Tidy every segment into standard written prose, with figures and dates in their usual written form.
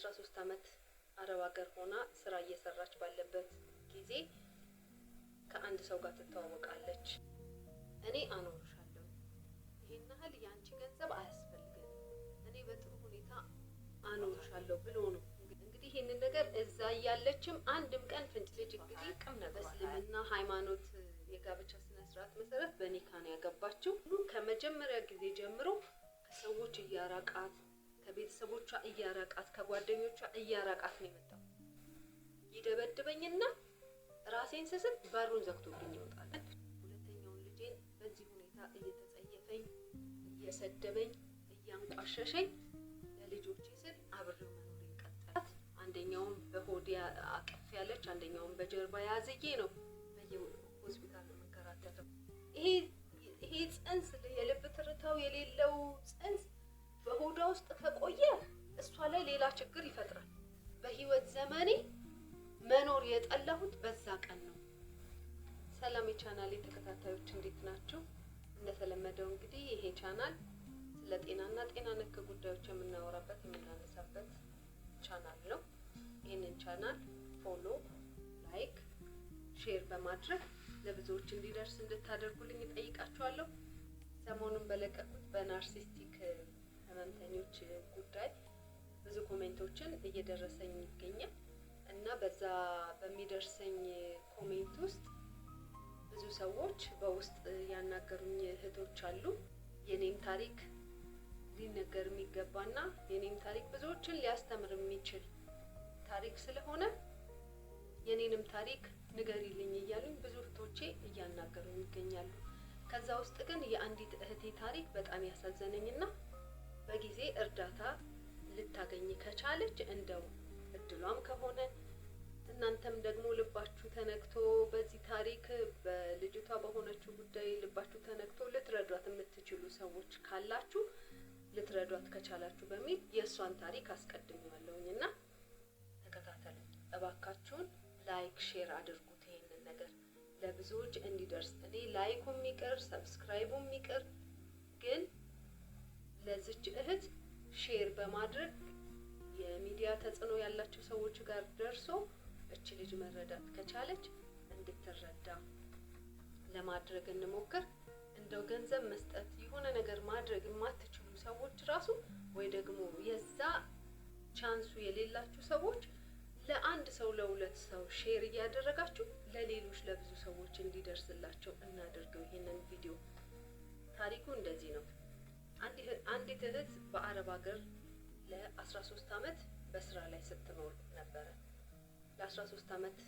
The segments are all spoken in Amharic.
ለ13 ዓመት አረብ ሀገር ሆና ስራ እየሰራች ባለበት ጊዜ ከአንድ ሰው ጋር ትተዋወቃለች። እኔ አኖርሻለሁ፣ ይሄን ያህል ያንቺ ገንዘብ አያስፈልግም፣ እኔ በጥሩ ሁኔታ አኖርሻለሁ ብሎ ነው እንግዲህ ይሄንን ነገር እዛ ያለችም አንድም ቀን ፍንጭ ልጅ እንግዲህ በእስልምና ሃይማኖት የጋብቻ ስነ ስርዓት መሰረት በኒካ ነው ያገባችው። ከመጀመሪያ ጊዜ ጀምሮ ከሰዎች እያራቃት፣ ከቤተሰቦቿ እያራቃት፣ ከጓደኞቿ እያራቃት ነው የመጣው። ይደበድበኝና ራሴን ስስት በሩን ዘግቶብኝ ይወጣል። ሁለተኛውን ልጄን በዚህ ሁኔታ እየተጸየፈኝ፣ እየሰደበኝ፣ እያንቋሸሸኝ ለልጆቼ ስል አብሬው መኖሬን ቀጠላት። አንደኛውን በሆዴ አቅፍ ያለች፣ አንደኛውን በጀርባ ያዝዬ ነው በየሆስፒታል መንከራተተው። ይሄ ጽንስ የልብ ትርታው የሌለው ጽንስ በሆዷ ውስጥ ከቆየ እሷ ላይ ሌላ ችግር ይፈጥራል። በህይወት ዘመኔ መኖር የጠላሁት በዛ ቀን ነው። ሰላም የቻናሌ ተከታታዮች እንዴት ናችሁ? እንደተለመደው እንግዲህ ይሄ ቻናል ስለ ጤናና ጤና ነክ ጉዳዮች የምናወራበት የምናነሳበት ቻናል ነው። ይህንን ቻናል ፎሎ፣ ላይክ፣ ሼር በማድረግ ለብዙዎች እንዲደርስ እንድታደርጉልኝ እጠይቃችኋለሁ። ሰሞኑን በለቀቁት በናርሲስቲክ ህመምተኞች ጉዳይ ብዙ ኮሜንቶችን እየደረሰኝ ይገኛል እና በዛ በሚደርሰኝ ኮሜንት ውስጥ ብዙ ሰዎች በውስጥ ያናገሩኝ እህቶች አሉ። የኔም ታሪክ ሊነገር የሚገባና የኔም ታሪክ ብዙዎችን ሊያስተምር የሚችል ታሪክ ስለሆነ የኔንም ታሪክ ንገሪልኝ እያሉኝ ብዙ እህቶቼ እያናገሩኝ ይገኛሉ። ከዛ ውስጥ ግን የአንዲት እህቴ ታሪክ በጣም ያሳዘነኝና በጊዜ እርዳታ ልታገኝ ከቻለች እንደው እድሏም ከሆነ እናንተም ደግሞ ልባችሁ ተነክቶ በዚህ ታሪክ በልጅቷ በሆነችው ጉዳይ ልባችሁ ተነክቶ ልትረዷት የምትችሉ ሰዎች ካላችሁ ልትረዷት ከቻላችሁ በሚል የእሷን ታሪክ አስቀድሜዋለሁኝና ተከታተሉ። እባካችሁን ላይክ ሼር አድርጉት። ይሄንን ነገር ለብዙዎች እንዲደርስ እኔ ላይኩም ይቅር ሰብስክራይቡም ይቅር፣ ግን ለዚች እህት ሼር በማድረግ የሚዲያ ተጽዕኖ ያላቸው ሰዎች ጋር ደርሶ እቺ ልጅ መረዳት ከቻለች እንድትረዳ ለማድረግ እንሞክር። እንደው ገንዘብ መስጠት የሆነ ነገር ማድረግ የማትችሉ ሰዎች ራሱ ወይ ደግሞ የዛ ቻንሱ የሌላችሁ ሰዎች ለአንድ ሰው ለሁለት ሰው ሼር እያደረጋችሁ ለሌሎች ለብዙ ሰዎች እንዲደርስላቸው እናድርገው ይሄንን ቪዲዮ። ታሪኩ እንደዚህ ነው። አንዲት እህት በአረብ ሀገር ለ13 ዓመት በስራ ላይ ስትኖር ነበረ። ለ13 ዓመት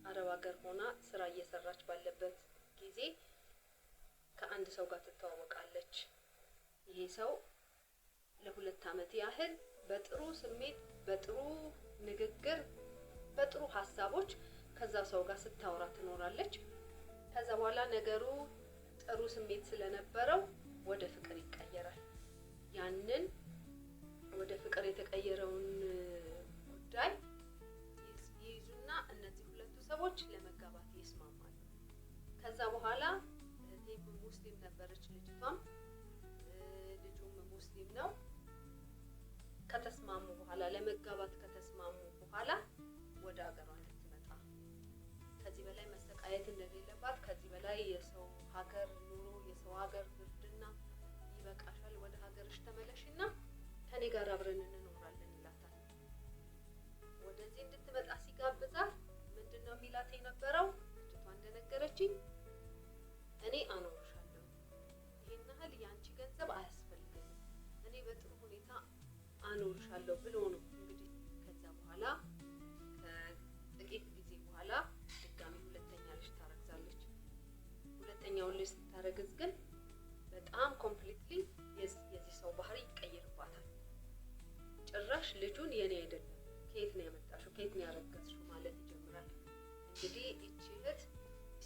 አረብ ሀገር ሆና ስራ እየሰራች ባለበት ጊዜ ከአንድ ሰው ጋር ትተዋወቃለች። ይሄ ሰው ለ2 ዓመት ያህል በጥሩ ስሜት፣ በጥሩ ንግግር፣ በጥሩ ሀሳቦች ከዛ ሰው ጋር ስታወራ ትኖራለች። ከዛ በኋላ ነገሩ ጥሩ ስሜት ስለነበረው ወደ ፍቅር ይቀየራል። ያንን ወደ ፍቅር የተቀየረውን ጉዳይ ይይዙና እነዚህ ሁለቱ ሰዎች ለመጋባት ይስማማሉ። ከዛ በኋላ ሙስሊም ነበረች ልጅቷም፣ ልጁም ሙስሊም ነው። ከተስማሙ በኋላ ለመጋባት ከተስማሙ በኋላ ወደ ሀገሯ እንድትመጣ፣ ከዚህ በላይ መሰቃየት እንደሌለባት፣ ከዚህ በላይ የሰው ሀገር ኑሮ የሰው ሀገር ብርድና ይበቃሻል፣ ወደ ሀገርሽ ተመለሽና ከኔ ጋር አብረን እንኖራለን ይላታል። ወደዚህ እንድትመጣ ሲጋብዛት ምንድነው የሚላት የነበረው? ልጅቷ እንደነገረችኝ እኔ አኖርሻለሁ፣ ይሄን ያህል ያንቺ ገንዘብ አያስፈልግም፣ እኔ በጥሩ ሁኔታ አኖርሻለሁ ብሎ ነው እንግዲህ። ከዛ በኋላ ከጥቂት ጊዜ በኋላ ድጋሚ ሁለተኛ ልጅ ታረግዛለች። ሁለተኛውን ልጅ ስታረግዝ ግን በጣም ኮምፕሊትሊ የዚህ ሰው ባህሪ ይቀየርባታል። ጭራሽ ልጁን የኔ አይደለም፣ ከየት ነው ያመጣሽው፣ ከየት ነው ያረገዝሽው ማለት ይጀምራል። እንግዲህ እቺ እህት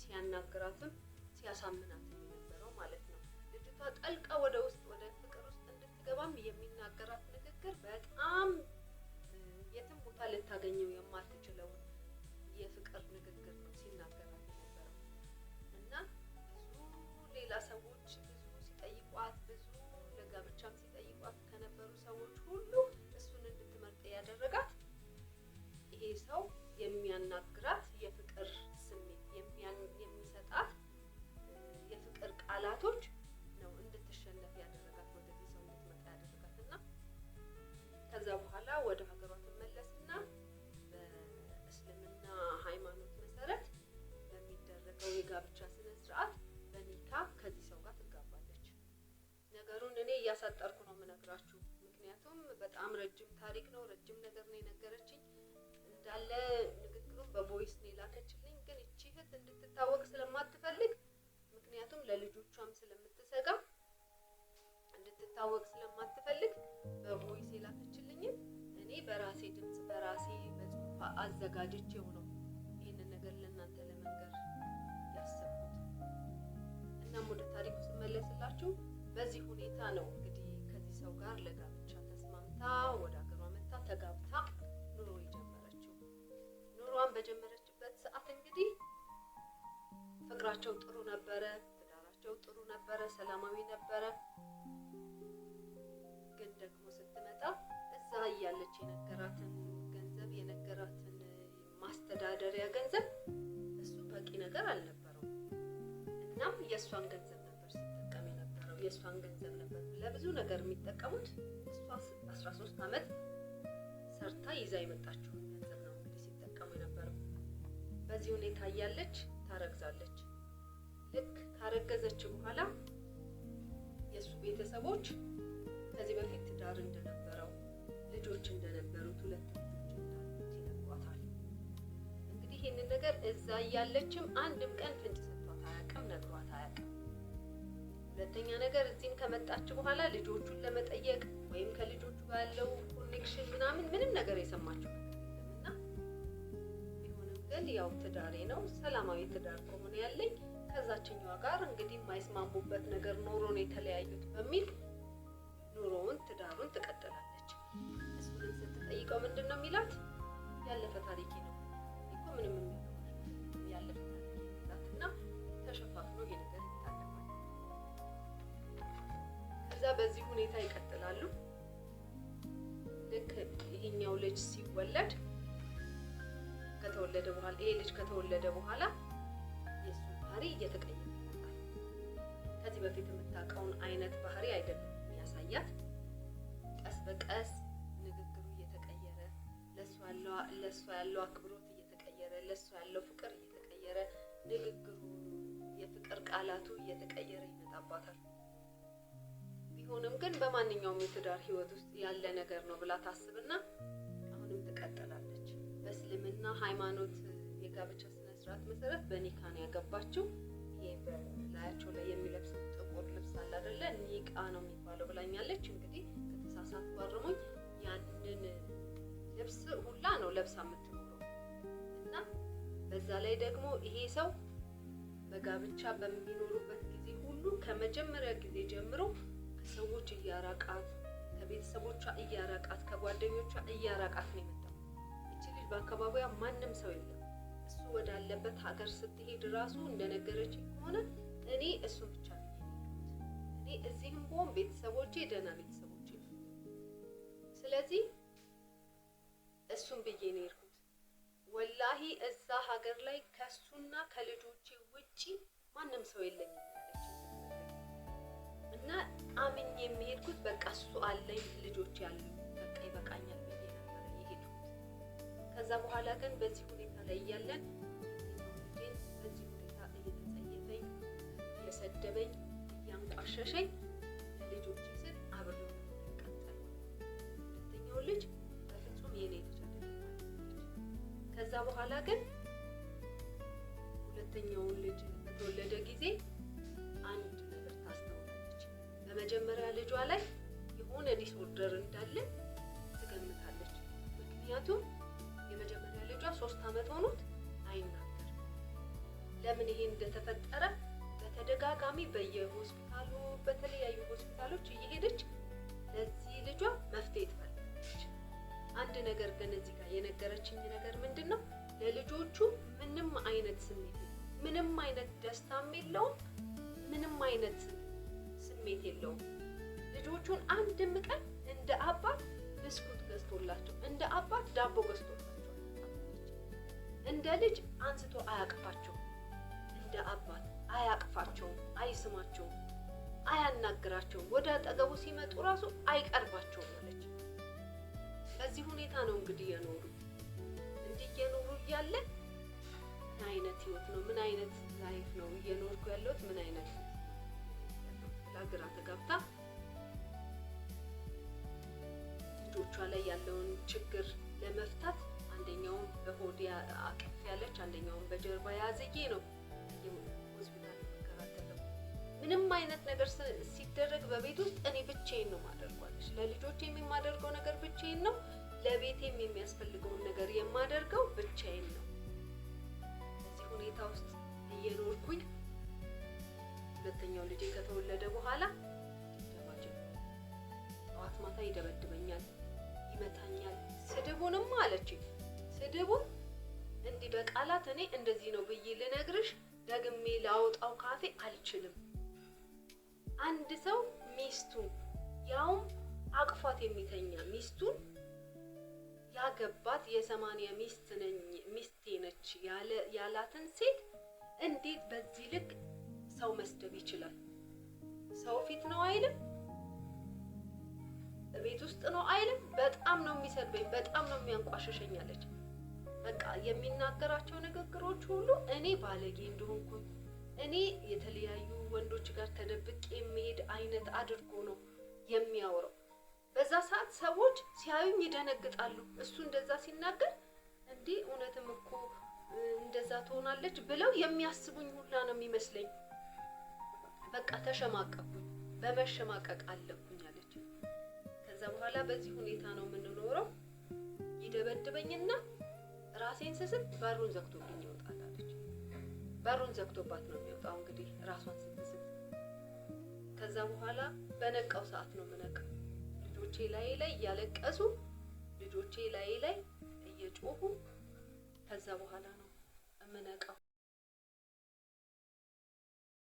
ሲያናግራትም ሲያሳምናትም የነበረው ማለት ነው። ልጅቷ ጠልቃ ወደ ውስጥ ወደ ፍቅር ውስጥ እንድትገባም የሚናገራት ንግግር በጣም የትም ቦታ ልታገኘው የማትችለውን የፍቅር ንግግር ነው ሲናገራት የነበረው እና ብዙ ሌላ ሰዎች ብዙ ሲጠይቋት፣ ብዙ ለጋብቻም ሲጠይቋት ከነበሩ ሰዎች ሁሉ እሱን እንድትመርጥ ያደረጋት ሰው የሚያናግራት የፍቅር ስሜት የሚሰጣት የፍቅር ቃላቶች ነው እንድትሸነፍ ያደረጋት፣ ወደዚህ ሰው እንድትመጣ ያደረጋት እና ከዛ በኋላ ወደ ሀገሯ ትመለስና በእስልምና ሃይማኖት መሰረት በሚደረገው የጋብቻ ስነ ስርዓት በኒካ ከዚህ ሰው ጋር ትጋባለች። ነገሩን እኔ እያሳጠርኩ ነው የምነግራችሁ፣ ምክንያቱም በጣም ረጅም ታሪክ ነው፣ ረጅም ነገር ነው የነገረችኝ። እንዳለ ንግግሩን በቮይስ ነው የላከችልኝ። ግን እቺ እህት እንድትታወቅ ስለማትፈልግ፣ ምክንያቱም ለልጆቿም ስለምትሰጋ እንድትታወቅ ስለማትፈልግ በቮይስ የላከችልኝም እኔ በራሴ ድምጽ በራሴ በጽሁፍ አዘጋጅቼው ነው ይህንን ነገር ለእናንተ ለመንገር ያሰብኩት። እናም ወደ ታሪኩ ስመለስላችሁ በዚህ ሁኔታ ነው እንግዲህ ከዚህ ሰው ጋር ለጋብቻ ተስማምታ ወደ ሀገሯ መጥታ ተጋብታ ኑሮ የጀመረችው። ኑሯን በጀመረችበት ሰዓት እንግዲህ ፍቅራቸው ጥሩ ነበረ፣ ትዳራቸው ጥሩ ነበረ፣ ሰላማዊ ነበረ። ግን ደግሞ ስትመጣ እዛ እያለች የነገራትን ገንዘብ የነገራትን ማስተዳደሪያ ገንዘብ እሱ በቂ ነገር አልነበረውም። እናም የእሷን ገንዘብ ነበር ሲጠቀም የነበረው፣ የእሷን ገንዘብ ነበር ለብዙ ነገር የሚጠቀሙት። እሷ 13 ዓመት ሰርታ ይዛ የመጣችውን ገንዘብ ነው እንግዲህ ሲጠቀሙ የነበረው። በዚህ ሁኔታ እያለች ታረግዛለች። ልክ ካረገዘች በኋላ የእሱ ቤተሰቦች ከዚህ በፊት ትዳር እንደነበረው ልጆች እንደነበሩት 2 ልጆች እንዳሉት ይነግሯታል። እንግዲህ ይህንን ነገር እዛ እያለችም አንድም ቀን ፍንጭ ሰጥቷት አያውቅም፣ ነግሯት አያውቅም። ሁለተኛ ነገር እዚህም ከመጣች በኋላ ልጆቹን ለመጠየቅ ወይም ከልጆቹ ጋር ያለው ኮኔክሽን ምንም ነገር የሰማችው ነገር የለምና ቢሆንም ግን ያው ትዳሬ ነው ሰላማዊ ትዳር ከሆነ ያለኝ ከዛችኛዋ ጋር እንግዲህ የማይስማሙበት ነገር ኖሮ ነው የተለያዩት በሚል ኑሮውን ትዳሩን ትቀጥላለች። እሱንም ስትጠይቀው ምንድን ነው የሚላት? ያለፈ ታሪኬ ነው እኮ ምንም የሚያውቀው ያለፈ ታሪኬ ይላትና ተሸፋፍኖ ይሄ ነገር ይታለፋል። ከዛ በዚህ ሁኔታ ይቀጥላሉ። ልክ ይሄኛው ልጅ ሲወለድ ከተወለደ በኋላ ይሄ ልጅ ከተወለደ በኋላ የሱ ባህሪ እየተቀየረ ይመጣል። ከዚህ በፊት የምታውቀውን አይነት ባህሪ አይደለም የሚያሳያት። ቀስ በቀስ ንግግሩ እየተቀየረ፣ ለሷ ያለው አክብሮት እየተቀየረ፣ ለሷ ያለው ፍቅር እየተቀየረ፣ ንግግሩ የፍቅር ቃላቱ እየተቀየረ ይመጣባታል። ቢሆንም ግን በማንኛውም የትዳር ህይወት ውስጥ ያለ ነገር ነው ብላ ታስብና አሁንም ትቀጥላለች። በእስልምና ሃይማኖት የጋብቻ ስነ ስርዓት መሰረት በኒካ ነው ያገባችው። ይሄ በላያቸው ላይ የሚለብሱት ጥቁር ልብስ አለ አይደለ? ኒቃ ነው የሚባለው ብላኛለች። እንግዲህ ከተሳሳትኩ አርሙኝ። ያንን ልብስ ሁላ ነው ለብሳ የምትኖረው እና በዛ ላይ ደግሞ ይሄ ሰው በጋብቻ በሚኖሩበት ጊዜ ሁሉ ከመጀመሪያ ጊዜ ጀምሮ ከሰዎች እያራቃት፣ ከቤተሰቦቿ እያራቃት፣ ከጓደኞቿ እያራቃት ነው የመጣው። እቺ ልጅ በአካባቢዋ ማንም ሰው የለም። እሱ ወዳለበት ሀገር ስትሄድ ራሱ እንደነገረችኝ ከሆነ እኔ እሱን ብቻ ነው የሄድኩት። እኔ እዚህም ብሆን ቤተሰቦቼ ደህና ቤተሰቦቼ ነው። ስለዚህ እሱን ብዬ ነው የሄድኩት። ወላሂ እዛ ሀገር ላይ ከሱና ከልጆቼ ውጪ ማንም ሰው የለኝም እና አምኜ የሚሄድኩት በቃ እሱ አለኝ ልጆች ያሉ በቃ ይበቃኛል ብዬ ነበር የሄድኩት። ከዛ በኋላ ግን በዚህ ሁኔታ ላይ እያለን ልጄን በዚህ ሁኔታ እየተጸየፈኝ፣ እየሰደበኝ፣ እያንቋሸሸኝ ልጆቼ ስል አብሬው ቀጠለ። ሁለተኛው ልጅ በፍጹም የኔ ልጅ አይደለም። ከዛ በኋላ ግን ሁለተኛውን ልጅ በተወለደ ጊዜ አንድ ነገር ታስተውላለች። በመጀመሪያ ልጇ ላይ የሆነ ዲስኦርደር እንዳለ ትገምታለች። ምክንያቱም የመጀመሪያ ልጇ 3 ዓመት ሆኖት አይናገርም። ለምን ይሄ እንደተፈጠረ በተደጋጋሚ በየሆስፒታሉ በተለያዩ ሆስፒታሎች እየሄደች ለዚህ ልጇ መፍትሄ ትፈልጋለች። አንድ ነገር ግን እዚህ ጋር የነገረችኝ ነገር ምንድነው? ለልጆቹ ምንም አይነት ስሜት የለውም። ምንም አይነት ደስታም የለውም። ምንም አይነት ስሜት የለውም። ልጆቹን አንድም ቀን እንደ አባት ብስኩት ገዝቶላቸው እንደ አባት ዳቦ ገዝቶላቸው እንደ ልጅ አንስቶ አያቅፋቸውም፣ እንደ አባት አያቅፋቸውም፣ አይስማቸውም፣ አያናግራቸውም፣ ወደ አጠገቡ ሲመጡ ራሱ አይቀርባቸውም አለች። በዚህ ሁኔታ ነው እንግዲህ የኖሩ። እንዲህ እየኖሩ እያለ ምን አይነት ህይወት ነው? ምን አይነት ላይፍ ነው እየኖርኩ ያለሁት? ምን አይነት ግራ ተጋብታ ልጆቿ ላይ ያለውን ችግር ለመፍታት አንደኛውን በሆድ አቅፍ ያለች፣ አንደኛውን በጀርባ ያዘዬ ነው ሆስፒታል መከራተለው። ምንም አይነት ነገር ሲደረግ በቤት ውስጥ እኔ ብቻዬን ነው ማደርጓለች። ለልጆቼም የማደርገው ነገር ብቻዬን ነው። ለቤቴም የሚያስፈልገውን ነገር የማደርገው ብቻዬን ነው። በዚህ ሁኔታ ውስጥ እየኖርኩኝ ሁለተኛው ልጄ ከተወለደ በኋላ ጠዋት ማታ ይደበድበኛል፣ ይመታኛል። ስድቡንም አለችኝ፣ ስድቡን እንዲህ በቃላት እኔ እንደዚህ ነው ብዬ ልነግርሽ ደግሜ ላወጣው ካፌ አልችልም። አንድ ሰው ሚስቱን ያውም አቅፏት የሚተኛ ሚስቱን ያገባት የ80 ሚስቴ ነች ያላትን ሴት እንዴት በዚህ ልክ ሰው መስደብ ይችላል? ሰው ፊት ነው አይልም፣ ቤት ውስጥ ነው አይልም። በጣም ነው የሚሰድበኝ፣ በጣም ነው የሚያንቋሸሸኝ አለች። በቃ የሚናገራቸው ንግግሮች ሁሉ እኔ ባለጌ እንደሆንኩኝ፣ እኔ የተለያዩ ወንዶች ጋር ተደብቄ የሚሄድ አይነት አድርጎ ነው የሚያወራው። በዛ ሰዓት ሰዎች ሲያዩኝ ይደነግጣሉ። እሱ እንደዛ ሲናገር እንዴ እውነትም እኮ እንደዛ ትሆናለች ብለው የሚያስቡኝ ሁላ ነው የሚመስለኝ። በቃ ተሸማቀቅኩኝ፣ በመሸማቀቅ አለኩኝ አለች። ከዛ በኋላ በዚህ ሁኔታ ነው የምንኖረው። ይደበድበኝና ራሴን ስስት በሩን ዘግቶብኝ ይወጣል አለች። በሩን ዘግቶባት ነው የሚወጣው እንግዲህ ራሷን ስትስት። ከዛ በኋላ በነቃው ሰዓት ነው የምነቃው። ልጆቼ ላይ እያለቀሱ፣ ልጆቼ ላይ እየጮሁ፣ ከዛ በኋላ ነው የምነቃው።